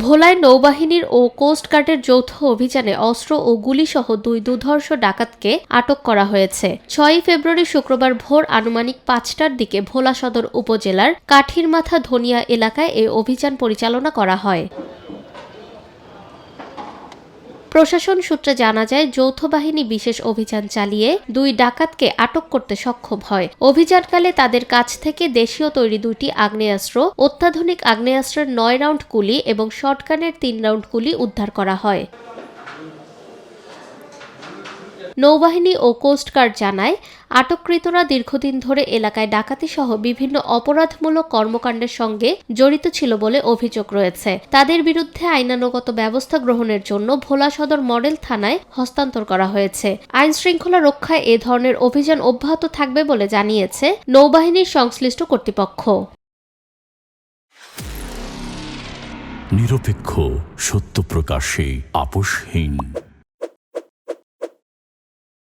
ভোলায় নৌবাহিনীর ও কোস্টগার্ডের যৌথ অভিযানে অস্ত্র ও গুলিসহ দুই দুর্ধর্ষ ডাকাতকে আটক করা হয়েছে। ৬ ফেব্রুয়ারি শুক্রবার ভোর আনুমানিক ৫টার দিকে ভোলা সদর উপজেলার কাঠিরমাথা ধনিয়া এলাকায় এ অভিযান পরিচালনা করা হয়। প্রশাসন সূত্রে জানা যায়, যৌথ বাহিনী বিশেষ অভিযান চালিয়ে দুই ডাকাতকে আটক করতে সক্ষম হয়। অভিযানকালে তাদের কাছ থেকে দেশীয় তৈরি ২টি আগ্নেয়াস্ত্র, অত্যাধুনিক আগ্নেয়াস্ত্রের ৯ রাউন্ড গুলি এবং শটগানের ৩ রাউন্ড গুলি উদ্ধার করা হয়। নৌবাহিনী ও কোস্টগার্ড জানায়, আটককৃতরা দীর্ঘদিন ধরে এলাকায় ডাকাতিসহ বিভিন্ন অপরাধমূলক কর্মকাণ্ডের সঙ্গে জড়িত ছিল বলে অভিযোগ রয়েছে। তাদের বিরুদ্ধে আইনানুগত ব্যবস্থা গ্রহণের জন্য ভোলা সদর মডেল থানায় হস্তান্তর করা হয়েছে। আইনশৃঙ্খলা রক্ষায় এ ধরনের অভিযান অব্যাহত থাকবে বলে জানিয়েছে নৌবাহিনীর সংশ্লিষ্ট কর্তৃপক্ষ। নিরপেক্ষ, সত্য প্রকাশে আপোষহীন।